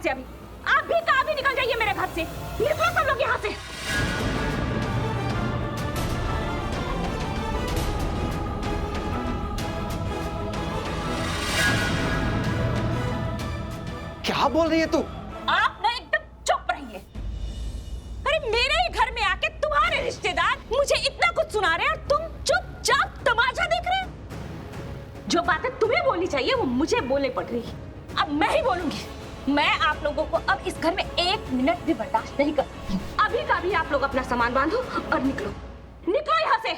से अभी। आप भी कहाँ भी निकल जाइए मेरे घर से। निकलो सब लोग यहाँ से। क्या बोल रही है तू? आप ना एकदम चुप रहिए। अरे मेरे ही घर में आके तुम्हारे रिश्तेदार मुझे इतना कुछ सुना रहे हैं और तुम चुपचाप तमाशा देख रहे हैं। जो बातें तुम्हें बोलनी चाहिए वो मुझे बोलने पड़ रही है। अब मैं ही बोलूंगी। मैं आप लोगों को अब इस घर में 1 मिनट भी बर्दाश्त नहीं कर सकती। अभी का भी आप लोग अपना सामान बांधो और निकलो। निकलो यहाँ से।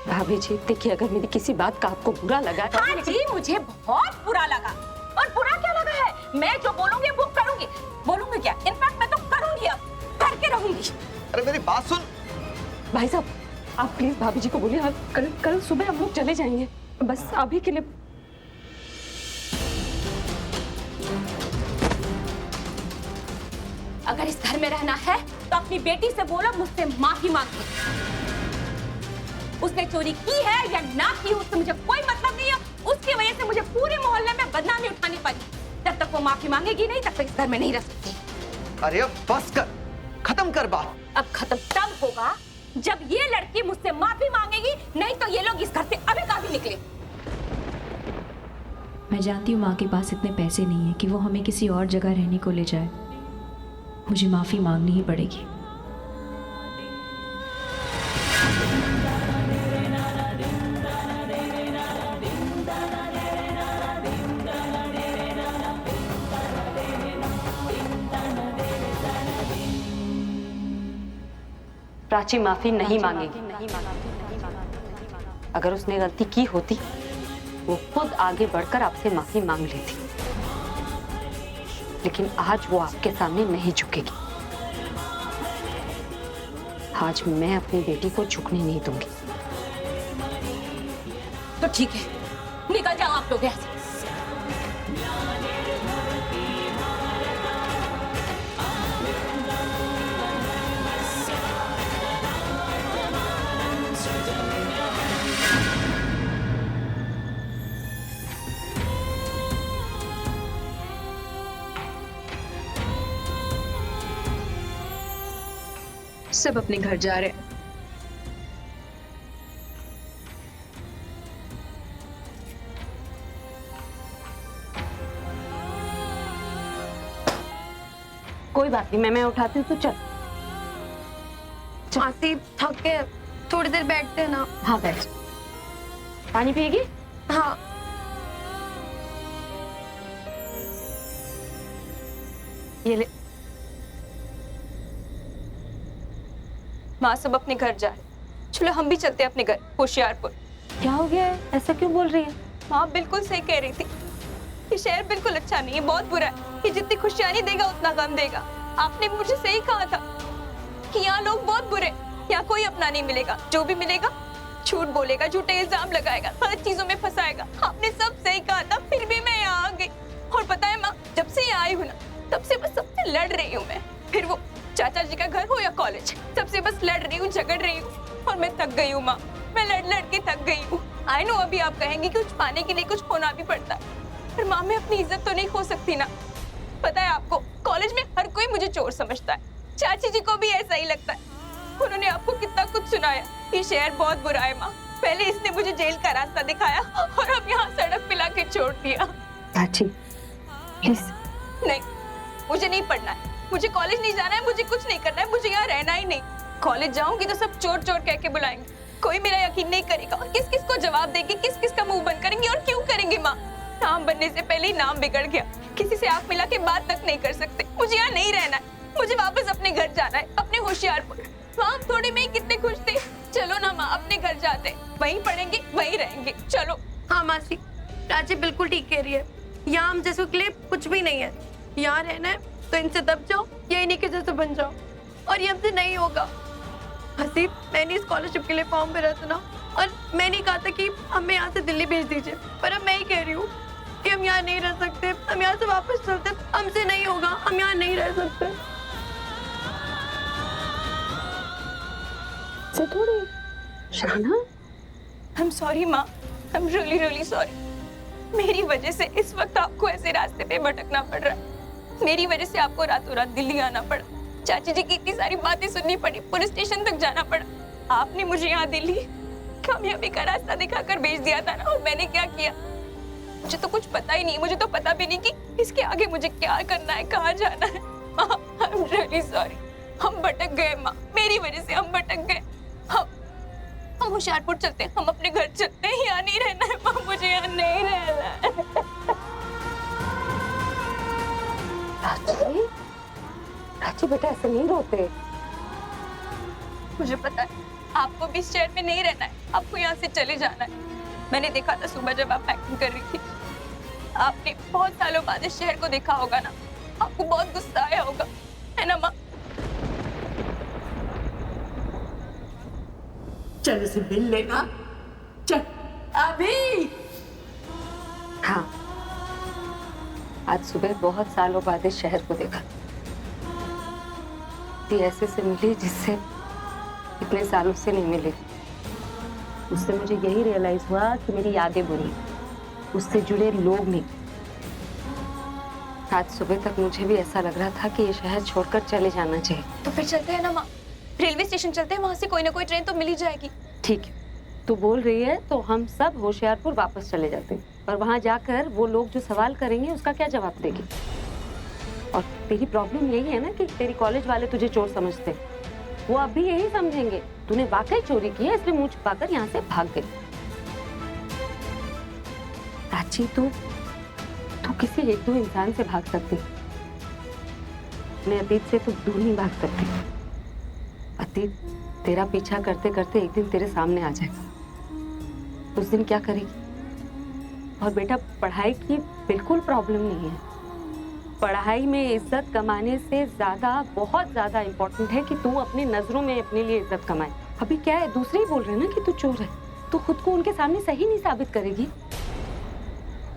भाभी जी देखिए, अगर मेरी किसी बात का आपको बुरा लगा। हाँ जी, मुझे बहुत बुरा लगा। और बुरा क्या लगा है? मैं जो बोलूंगी वो करूंगी। बोलूंगी क्या, इनफैक्ट मैं तो करूंगी, अब करके रहूंगी। अरे मेरी बात सुन। भाई साहब आप प्लीज भाभी जी को बोलिए, कल सुबह हम लोग चले जाएंगे, बस अभी के लिए। अगर इस घर में रहना है तो अपनी बेटी से बोलो मुझसे माफी मांगे। उसने चोरी की है या ना की उससे मुझे कोई मतलब नहीं है। उसकी वजह से मुझे पूरे मोहल्ले में बदनामी उठानी पड़ी। जब तक वो माफी मांगेगी नहीं तब तक इस घर में नहीं रह सकती। अरे अब बस कर, खत्म कर बात। अब खत्म तब होगा जब ये लड़की मुझसे माफी मांगेगी, नहीं तो ये लोग इस घर से अभी का भी निकले। मैं जानती हूँ माँ के पास इतने पैसे नहीं है कि वो हमें किसी और जगह रहने को ले जाए। मुझे माफी मांगनी ही पड़ेगी। प्राची माफी नहीं मांगेगी। अगर उसने गलती की होती वो खुद आगे बढ़कर आपसे माफी मांग लेती, लेकिन आज वो आपके सामने नहीं झुकेगी। आज मैं अपनी बेटी को झुकने नहीं दूंगी। तो ठीक है, निकल जाओ आप लोग यहाँ से। सब अपने घर जा रहे हैं। कोई बात नहीं, मैं उठाती हूँ, तो चल। आती थक के थोड़ी देर बैठते हैं ना। हाँ बैठ। पानी पिएगी? हाँ। ये ले। माँ सब अपने घर जा रहे। चलो हम भी चलते हैं अपने घर होशियारपुर। क्या हो गया है? ऐसा क्यों बोल रही है? माँ बिल्कुल सही कह रही थी। ये शहर बिल्कुल अच्छा नहीं है, बहुत बुरा है। ये जितनी खुशियारी देगा उतना गम देगा। आपने मुझे सही कहा था कि यहाँ लोग बहुत बुरे, यहाँ कोई अपना नहीं मिलेगा। जो भी मिलेगा झूठ बोलेगा, झूठे इल्जाम लगाएगा, गलत चीजों में फंसाएगा। आपने सब सही कहा था, फिर भी मैं यहाँ आ गई। और पता है माँ, जब से यहाँ आई हूँ ना, तब से बस सबसे लड़ रही हूँ मैं। फिर वो चाचा जी का घर हो या कॉलेज, सबसे बस लड़ रही हूँ, झगड़ रही हूँ। और मैं थक गई हूँ माँ, मैं लड़ लड़ के थक गई हूँ। आई नो अभी आप कहेंगे कि कुछ पाने के लिए कुछ खोना भी पड़ता है, पर माँ मैं अपनी इज्जत तो नहीं खो सकती ना। पता है आपको, कॉलेज में हर कोई मुझे चोर समझता है। चाची जी को भी ऐसा ही लगता है। उन्होंने आपको कितना कुछ सुनाया। ये शहर बहुत बुरा है माँ। पहले इसने मुझे जेल का रास्ता दिखाया और अब यहाँ सड़क पे लाके छोड़ दिया। प्राची प्लीज। नहीं, मुझे नहीं पढ़ना है, मुझे कॉलेज नहीं जाना है, मुझे कुछ नहीं करना है, मुझे यहाँ रहना ही नहीं। कॉलेज जाऊंगी तो सब चोर चोर कह के बुलाएंगे, कोई मेरा यकीन नहीं करेगा। और किस किस को जवाब देंगे, किस किस का मुंह बंद करेंगे और क्यों करेंगे माँ? नाम बनने से पहले ही नाम बिगड़ गया। किसी से आंख मिला के बात तक नहीं कर सकते। मुझे यहाँ नहीं रहना है, मुझे वापस अपने घर जाना है, अपने होशियारपुर। वहाँ थोड़े में ही कितने खुश थे। चलो ना माँ, अपने घर जाते, वहीं पढ़ेंगे, वहीं रहेंगे। चलो। हाँ मासी, प्राची बिल्कुल ठीक कह रही है। यहाँ हम जैसे के लिए कुछ भी नहीं है। यहाँ रहना है तो इनसे दब जाओ या इन्हीं के जैसे बन जाओ, और ये हमसे नहीं होगा। हसीब, मैंने स्कॉलरशिप के लिए फॉर्म भरा था ना, और मैंने कहा था कि हमें यहाँ से दिल्ली भेज दीजिए, पर अब मैं ही कह रही हूँ कि हम यहाँ नहीं रह सकते। हम यहाँ से वापस चलते, हमसे नहीं होगा, हम यहाँ नहीं रह सकते। से थोड़ी शाना। आई एम सॉरी माँ, I am really really sorry. मेरी वजह से इस वक्त आपको ऐसे रास्ते पे भटकना पड़ रहा है। मेरी वजह से आपको रातों रात दिल्ली आना पड़ा, चाची जी की इतनी सारी बातें सुननी पड़ी, पुलिस स्टेशन तक जाना पड़ा। आपने मुझे यहाँ दिल्ली कामयाबी का रास्ता दिखाकर भेज दिया था ना, और मैंने क्या किया? मुझे तो कुछ पता ही नहीं, मुझे तो पता भी नहीं कि इसके आगे मुझे क्या करना है, कहाँ जाना है। माँ, I'm really sorry। हम भटक गए माँ, मेरी वजह से हम भटक गए। हम होशियारपुर चलते हैं, हम अपने घर चलते हैं, यहाँ नहीं रहना है माँ, मुझे यहाँ नहीं रहना है। प्राची, प्राची बेटा ऐसे नहीं रोते। मुझे पता है आपको भी इस शहर में नहीं रहना है, आपको यहाँ से चले जाना है। मैंने देखा था सुबह जब आप पैकिंग कर रही थी, आपने बहुत सालों बाद इस शहर को देखा होगा ना, आपको बहुत गुस्सा आया होगा, है ना माँ? चल उसे मिल लेना, चल अभी। हाँ, आज सुबह बहुत सालों बाद इस शहर को देखा। ती ऐसे से मिली जिससे इतने सालों से नहीं मिली। उससे मुझे यही रियलाइज हुआ कि मेरी यादें बुरी, उससे जुड़े लोग नहीं। आज सुबह तक मुझे भी ऐसा लग रहा था कि ये शहर छोड़कर चले जाना चाहिए। तो फिर चलते हैं ना माँ, रेलवे स्टेशन चलते हैं, वहां से कोई ना कोई ट्रेन तो मिल ही जाएगी। ठीक है, तू बोल रही है तो हम सब होशियारपुर वापस चले जाते हैं, और वहां जाकर वो लोग जो सवाल करेंगे उसका क्या जवाब देगी? और तेरी प्रॉब्लम यही है ना कि तेरी कॉलेज वाले तुझे चोर समझते हैं। वो अब भी यही समझेंगे तूने वाकई चोरी की है, इसलिए मुंह छुपाकर यहाँ से भाग गई। प्राची, तू किसी एक दो इंसान से भाग सकती, अपने अतीत से तू दूर नहीं भाग सकती। अतीत तेरा पीछा करते करते एक दिन तेरे सामने आ जाएगा। उस दिन क्या करेगी? और बेटा, पढ़ाई की बिल्कुल प्रॉब्लम नहीं है। पढ़ाई में इज्जत कमाने से ज्यादा, बहुत ज्यादा इम्पोर्टेंट है कि तू अपनी नजरों में अपने लिए इज्जत कमाए। अभी क्या है, दूसरे ही बोल रहे हैं ना कि तू चोर है, तो खुद को उनके सामने सही नहीं साबित करेगी।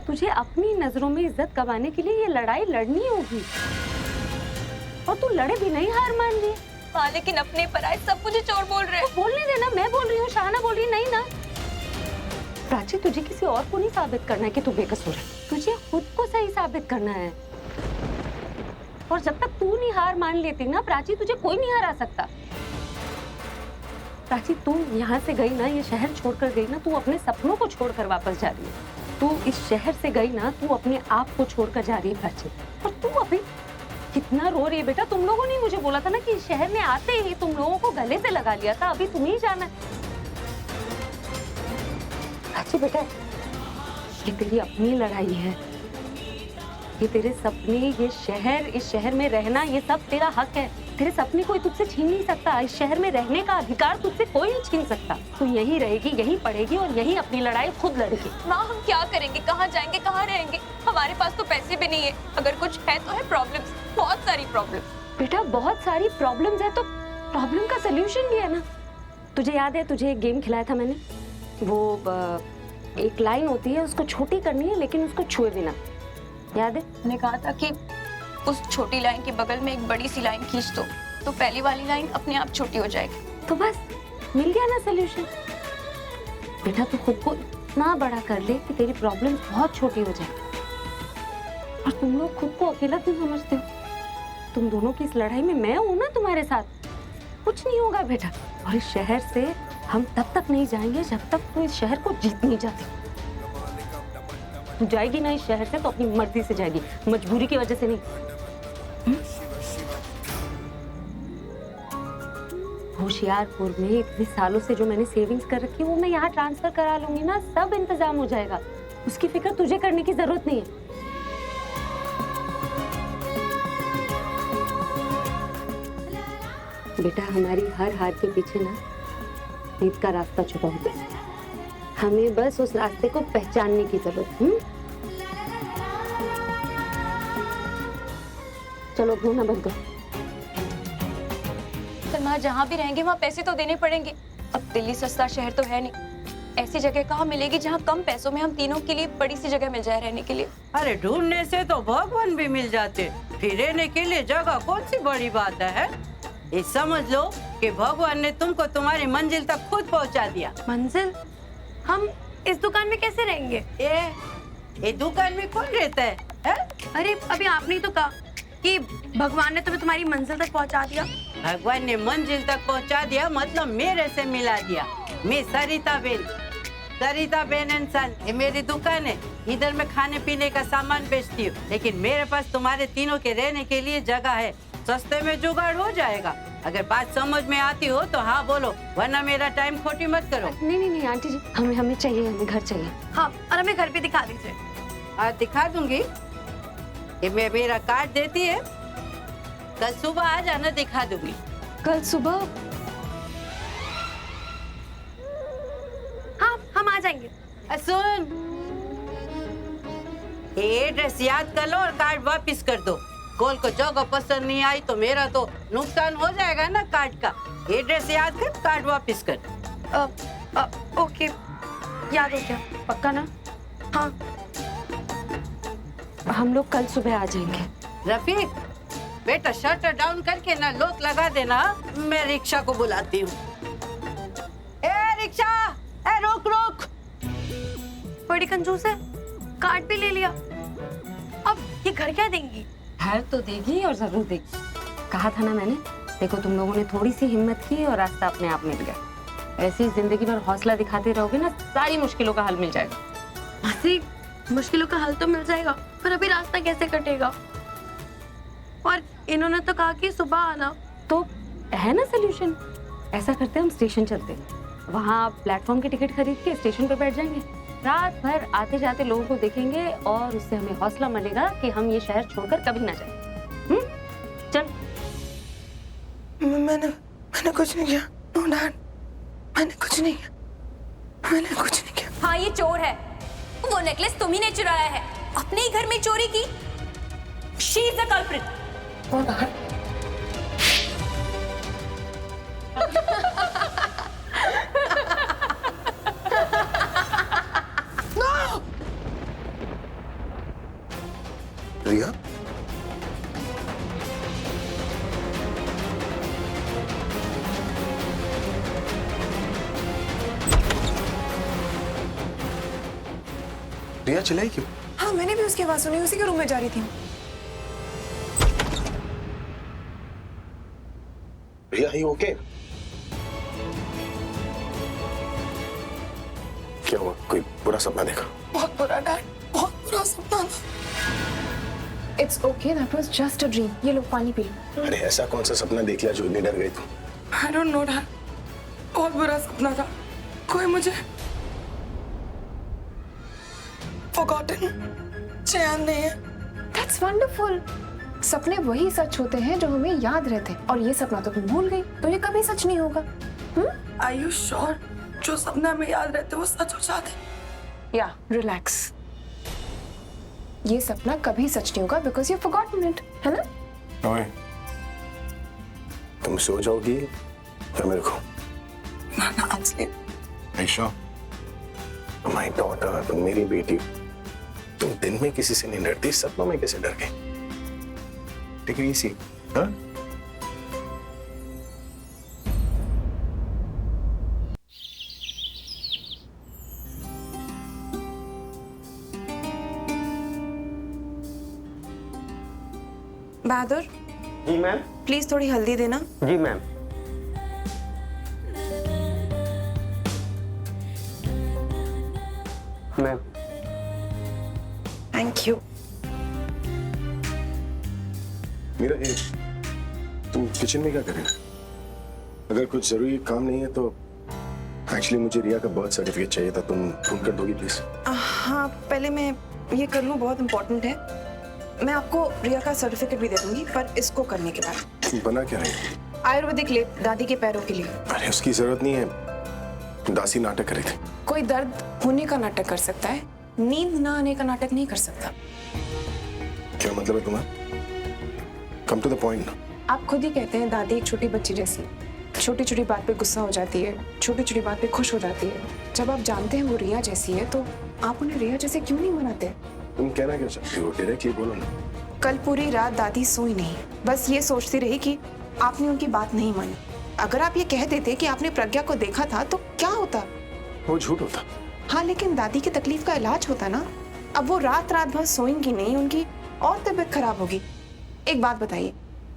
तुझे अपनी नजरों में इज्जत कमाने के लिए ये लड़ाई लड़नी होगी, और तू लड़े भी नहीं, हार मान ली। हाँ, लेकिन अपने पर आए सब मुझे चोर बोल रहे हैं। बोलने देना, मैं बोल रही हूँ, शाहना बोल रही नहीं ना। प्राची, तुझे किसी और को नहीं साबित करना है कि तू बेकसूर है, तुझे खुद को सही साबित करना है। और जब तक तू नहीं हार मान लेती ना प्राची, तुझे कोई नहीं हरा सकता। प्राची, तू यहाँ से गई ना, ये शहर छोड़कर गई ना, तू अपने सपनों को छोड़कर वापस जा रही है। तू इस शहर से गई ना, तू अपने आप को छोड़कर जा रही है प्राची। और तू अभी कितना रो रही है बेटा। तुम लोगों ने मुझे बोला था ना कि इस शहर में आते ही तुम लोगों को गले से लगा लिया था, अभी तुम्हें ही जाना है। प्राची बेटा, ये तेरी अपनी लड़ाई है, ये तेरे सपने, ये शहर, इस शहर में रहना, ये सब तेरा हक है। तेरे सपने कोई तुझसे छीन नहीं सकता। इस शहर में रहने का अधिकार तुझसे कोई नहीं छीन सकता। तू यहीं रहेगी, यहीं पढ़ेगी और यहीं अपनी लड़ाई खुद लड़ेगी। माँ, हम क्या करेंगे, कहाँ जाएंगे, कहाँ रहेंगे? हमारे पास तो पैसे भी नहीं है, अगर कुछ है तो है प्रॉब्लम्स, बहुत सारी प्रॉब्लम्स। बेटा, बहुत सारी प्रॉब्लम्स है तो प्रॉब्लम का सोल्यूशन भी है ना। तुझे याद है, तुझे एक गेम खिलाया था मैंने, वो एक लाइन होती है, उसको छोटी करनी है लेकिन उसको छुए बिना, याद है? मैंने कहा था कि उस छोटी लाइन के बगल में एक बड़ी सी लाइन खींच दो, तो पहली वाली लाइन अपने आप छोटी हो जाएगी। तो बस मिल गया ना सोल्यूशन। बेटा, तू खुद को इतना बड़ा कर ले कि तेरी प्रॉब्लम बहुत छोटी हो जाए। और तुम लोग खुद को अकेला क्यों समझते हो? तुम दोनों की इस लड़ाई में मैं हूं ना तुम्हारे साथ। कुछ नहीं होगा बेटा। और इस शहर से हम तब तक नहीं जाएंगे जब तक तू इस शहर को जीत नहीं जाती। तू जाएगी ना इस शहर से तो अपनी मर्जी से जाएगी, मजबूरी की वजह से नहीं। होशियारपुर में इतने सालों से जो मैंने सेविंग्स कर रखी है वो मैं यहाँ ट्रांसफर करा लूंगी ना, सब इंतजाम हो जाएगा। उसकी फिक्र तुझे करने की जरूरत नहीं है। बेटा, हमारी हर हार के पीछे ना जीत का रास्ता छुपा होता है। हमें बस उस रास्ते को पहचानने की जरूरत है। चलो, घूमना बंद करो। पर माँ, जहाँ भी रहेंगे वहाँ पैसे तो देने पड़ेंगे। अब दिल्ली सस्ता शहर तो है नहीं, ऐसी जगह कहाँ मिलेगी जहाँ कम पैसों में हम तीनों के लिए बड़ी सी जगह मिल जाए रहने के लिए। अरे ढूंढने से तो भगवान भी मिल जाते, फिर रहने के लिए जगह कौन सी बड़ी बात है? ये समझ लो कि भगवान ने तुमको तुम्हारी मंजिल तक खुद पहुँचा दिया। मंजिल? हम इस दुकान में कैसे रहेंगे? ये दुकान में कौन रहता है? अरे अभी आपने ही तो कहा कि भगवान ने तुम्हें तुम्हारी मंजिल तक पहुंचा दिया? भगवान ने मंजिल तक पहुंचा दिया मतलब मेरे से मिला दिया। मैं सरिता बेन एंड सन, ये मेरी दुकान है। इधर मैं खाने पीने का सामान बेचती हूँ, लेकिन मेरे पास तुम्हारे तीनों के रहने के लिए जगह है। सस्ते में जुगाड़ हो जाएगा। अगर बात समझ में आती हो तो हाँ बोलो, वरना मेरा टाइम खोटी मत करो। नहीं आंटी जी, हमें चाहिए, हमें घर चाहिए। हाँ, और हमें घर भी दिखा दीजिए। आज दिखा दूंगी। ये मैं मेरा कार्ड देती है, कल सुबह आ जाना, दिखा दूंगी। कल सुबह? हाँ, हम आ जाएंगे। सुन, एड्रेस याद कर लो और कार्ड वापस कर दो। कॉल को जगह पसंद नहीं आई तो मेरा तो नुकसान हो जाएगा ना कार्ड का। एड्रेस याद कर, कार्ड वापस कर। ओके, याद हो गया। पक्का ना? हाँ। हम लोग कल सुबह आ जाएंगे। रफीक, बेटा शटर डाउन करके ना लॉक लगा देना। मैं रिक्शा को बुलाती हूँ। ए रिक्शा, ए रोक। बड़ी कंजूस है, कार्ड भी ले लिया। अब ये घर क्या देंगी? घर तो देगी और जरूर देगी। कहा था ना मैंने। देखो, तुम लोगों ने थोड़ी सी हिम्मत की और रास्ता अपने आप मिल गया। ऐसे ही जिंदगी भर हौसला दिखाते रहोगे ना, सारी मुश्किलों का हल मिल जाएगा। मासी, मुश्किलों का हल तो मिल जाएगा, पर अभी रास्ता कैसे कटेगा? और इन्होंने तो कहा कि सुबह आना। तो है ना सोल्यूशन। ऐसा करते हैं, हम स्टेशन चलते हैं, वहाँ प्लेटफॉर्म की टिकट खरीद के स्टेशन पर बैठ जाएंगे। रात भर आते जाते लोगों को देखेंगे और उससे हमें हौसला मिलेगा कि हम ये शहर छोड़कर कभी ना जाएं। चल। मैंने कुछ नहीं किया। नो डैड, मैंने कुछ नहीं किया। हाँ, ये चोर है। वो नेकलेस तुम्ही ने चुराया है, अपने ही घर में चोरी की। She is the culprit. No dad, Riya, Riya चिल्लाई क्यों? हाँ मैंने भी उसकी आवाज सुनी, उसी के रूम में जा रही थी। रिया ही ओके? क्या हुआ? कोई बुरा सपना देखा? बहुत बुरा डैड, बहुत बुरा सपना था। It's okay, that was just a dream. ये लो पानी पी लो। अरे ऐसा कौन सा सपना देख लिया जो इतनी डर गई तू? I don't know डैड, बहुत बुरा सपना था। कोई मुझे forgotten, चैन नहीं है। That's wonderful. सपने वही सच होते हैं जो हमें याद रहते हैं, और ये सपना तो तुम भूल गई, तो ये कभी सच नहीं होगा। Are you sure? जो सपना में याद रहते वो सच हो जाते? Yeah, relax. ये सपना कभी सच नहीं होगा because you've forgotten it, है ना? ओए, तुम सो जाओगी या मेरे को? ना I'll sleep. Aisha, my daughter, तुम मेरी बेटी, तुम दिन में किसी से नहीं डरती, सपनों में कैसे डर गई? टेक इट इजी, हाँ? बहादुर, जी मैम। प्लीज थोड़ी हल्दी देना। जी मैम। मैम। Thank you. मेरा ये, तुम किचन में क्या कर रहे हो? अगर कुछ जरूरी काम नहीं है तो एक्चुअली मुझे रिया का बर्थ सर्टिफिकेट चाहिए था, तुम ढूंढ कर दोगी प्लीज? हाँ, पहले मैं ये कर लूँ, बहुत इम्पोर्टेंट है। मैं आपको रिया का सर्टिफिकेट भी दे दूंगी, पर इसको करने के बाद। बना क्या है? आयुर्वेदिक लेप दादी के पैरों के लिए। अरे उसकी जरूरत नहीं है, दासी नाटक करे थे। कोई दर्द होने का नाटक कर सकता है, नींद ना आने का नाटक नहीं कर सकता। क्या मतलब है तुम्हारा? कम टू द पॉइंट ना। आप खुद ही कहते हैं दादी एक छोटी बच्ची जैसी, छोटी छोटी बात पे गुस्सा हो जाती है, छोटी छोटी बात पे खुश हो जाती है। जब आप जानते हैं वो रिया जैसी है तो आप उन्हें रिया जैसे क्यों नहीं मनाते? तुम कहना क्या चाहती हो? डायरेक्टली बोलो ना। कल पूरी रात दादी सोई नहीं, बस ये सोचती रही कि आपने उनकी बात नहीं मानी। अगर आप ये कह देते कि आपने प्रज्ञा को देखा था तो क्या होता? वो झूठ होता। हाँ, लेकिन दादी की तकलीफ का इलाज होता ना। अब वो रात रात भर सोएंगी नहीं, उनकी और तबीयत खराब होगी। एक बात बताइए,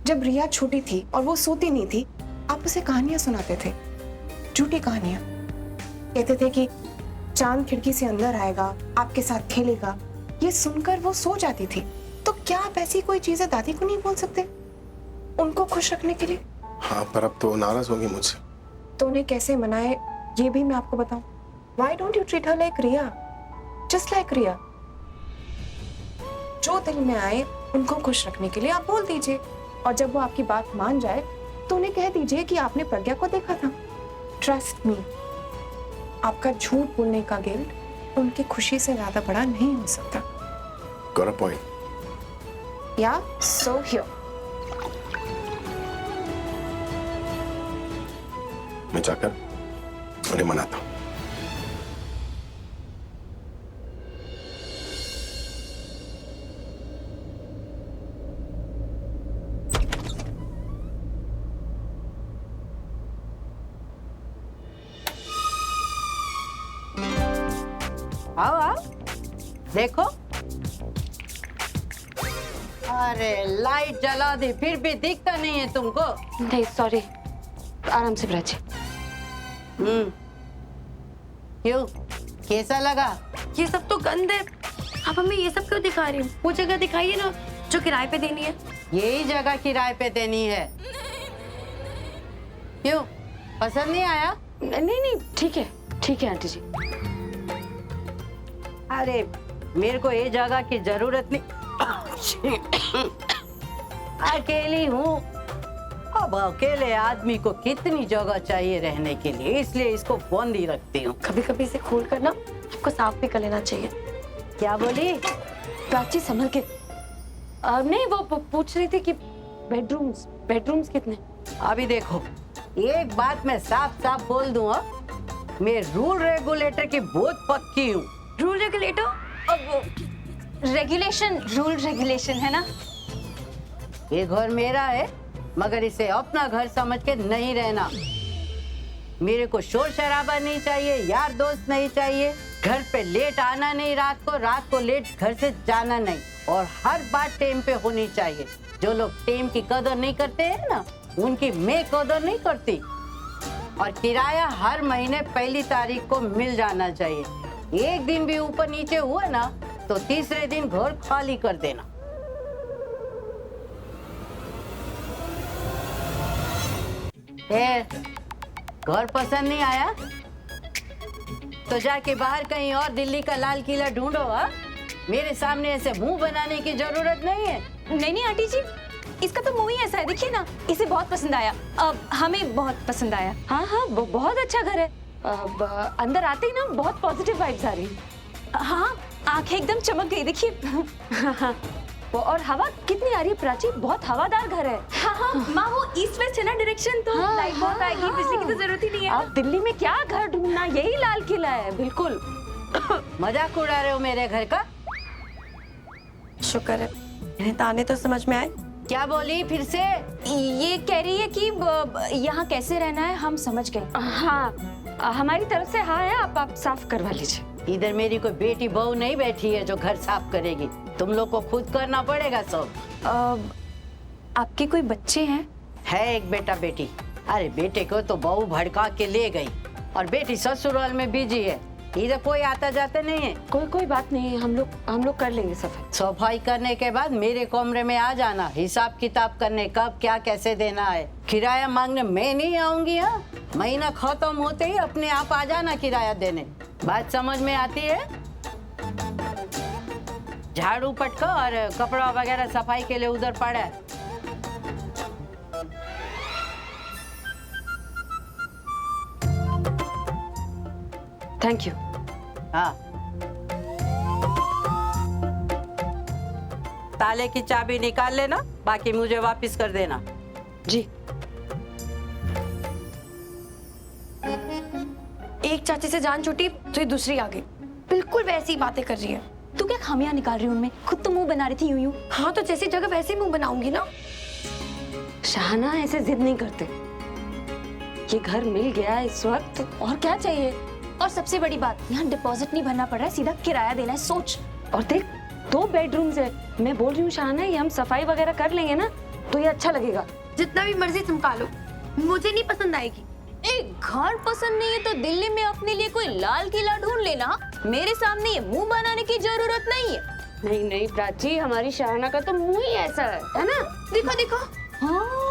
जब रिया छोटी थी और वो सोती नहीं थी, आप उसे कहानियां सुनाते थे, झूठी कहानियां। कहते थे कि चांद खिड़की से अंदर आएगा, आपके साथ खेलेगा। ये सुनकर वो सो जाती थी। तो क्या आप ऐसी कोई चीजें दादी को नहीं बोल सकते, उनको खुश रखने के लिए? हाँ, पर अब तो नाराज होंगी मुझसे। तो उन्हें कैसे मनाए ये भी मैं आपको बताऊं। Why don't you treat her like Riya? Just like Riya. जो दिल में आए उनको खुश रखने के लिए आप बोल दीजिए, और जब वो आपकी बात मान जाए तो उन्हें कह दीजिए कि आपने प्रज्ञा को देखा था। ट्रस्ट मी, आपका झूठ बोलने का गिल्ट उनकी खुशी से ज्यादा बड़ा नहीं हो सकता। Got a point. या सो हियर। मैं जाकर उन्हें मनाता हूँ। आओ आओ, देखो। अरे लाइट जला दी, फिर भी दिखता नहीं है तुमको। नहीं सॉरी, आराम से प्राची। क्यों, कैसा लगा? ये सब तो गंद है। आप हमें ये सब क्यों दिखा रही हो? वो जगह दिखाइए ना जो किराए पे देनी है। यही जगह किराए पे देनी है। क्यों, पसंद नहीं आया? नहीं नहीं, ठीक है आंटी जी। अरे मेरे को ये जगह की जरूरत नहीं। अकेली हूँ। अब अकेले आदमी को कितनी जगह चाहिए रहने के लिए, इसलिए इसको बंद ही रखती हूँ। कभी कभी इसे खोल कर ना आपको साफ भी कर लेना चाहिए। क्या बोली? प्राची संभल के। नहीं, वो पूछ रही थी कि बेडरूम्स कितने। अभी देखो, एक बात मैं साफ साफ बोल दूँ, मैं रूल रेगुलेटर की बहुत पक्की हूँ। Rule regulator? रूल रेगुलेशन है ना। ये घर मेरा है, मगर इसे अपना घर समझ के नहीं रहना। मेरे को शोर शराबा नहीं चाहिए, यार दोस्त नहीं चाहिए, घर पे लेट आना नहीं, रात को लेट घर से जाना नहीं, और हर बात टाइम पे होनी चाहिए। जो लोग टाइम की कदर नहीं करते हैं ना, उनकी मैं कदर नहीं करती। और किराया हर महीने पहली तारीख को मिल जाना चाहिए। एक दिन भी ऊपर नीचे हुआ ना तो तीसरे दिन घर खाली कर देना। घर पसंद नहीं आया तो जाके बाहर कहीं और दिल्ली का लाल किला ढूंढो। मेरे सामने ऐसे मुंह बनाने की जरूरत नहीं है। नहीं आंटी जी, इसका तो मुंह ही ऐसा है, देखिए ना। इसे बहुत पसंद आया, हमें बहुत पसंद आया। हाँ, बहुत अच्छा घर है। अंदर आते ही ना बहुत पॉजिटिव वाइब्स आ रही। हाँ, आंखें एकदम चमक गई, देखिए। और हवा कितनी आ रही है प्राची, बहुत हवादार घर है। हाँ, माँ वो ईस्ट वेस्ट है ना डायरेक्शन, तो लाइट बहुत आएगी, बिजली की तो जरूरत ही नहीं है। आप दिल्ली में क्या घर ढूंढना, यही लाल किला है। बिल्कुल। मजाक उड़ा रहे हो मेरे घर का? शुक्र है इन्हें ताने तो समझ में आए। क्या बोली फिर से? ये कह रही है कि यहाँ कैसे रहना है, हम समझ गए। हाँ, हमारी तरफ से हाँ है, आप साफ करवा लीजिए। इधर मेरी कोई बेटी बहू नहीं बैठी है जो घर साफ करेगी, तुम लोग को खुद करना पड़ेगा सब। आपके कोई बच्चे हैं? है एक बेटा बेटी। अरे बेटे को तो बहू भड़का के ले गई, और बेटी ससुराल में बिजी है, इधर कोई आता जाता नहीं है। कोई बात नहीं, हम लोग कर लेंगे सफाई। सफाई करने के बाद मेरे कमरे में आ जाना, हिसाब किताब करने, कब क्या कैसे देना है। किराया मांगने मैं नहीं आऊंगी। हाँ, महीना खत्म होते ही अपने आप आ जाना किराया देने। बात समझ में आती है? झाड़ू पटका और कपड़ा वगैरह सफाई के लिए उधर पड़ा है। Thank you. हाँ, ताले की चाबी निकाल लेना, बाकी मुझे वापस कर देना। जी। एक चाची से जान छूटी तो ये दूसरी आ गई, बिल्कुल वैसी बातें कर रही है। तू क्या खामियां निकाल रही है उनमें? खुद तो मुंह बना रही थी यूं। हाँ, तो जैसी जगह वैसे मुंह बनाऊंगी ना। शाहना ऐसे जिद नहीं करते, ये घर मिल गया इस वक्त, और क्या चाहिए। और सबसे बड़ी बात, यहाँ डिपॉजिट नहीं भरना पड़ रहा है, सीधा किराया देना है। सोच। और देख, 2 बेडरूम्स है। मैं बोल रही हूँ शाहना, ये हम सफाई वगैरह कर लेंगे ना तो ये अच्छा लगेगा। जितना भी मर्जी चमका लो, मुझे नहीं पसंद आएगी। एक घर पसंद नहीं है तो दिल्ली में अपने लिए कोई लाल किला ढूंढ लेना। मेरे सामने ये मुंह बनाने की जरूरत नहीं है। नहीं नहीं प्राची, हमारी शाहना का तो मुंह ही ऐसा है ना? दिखो दिखो। हाँ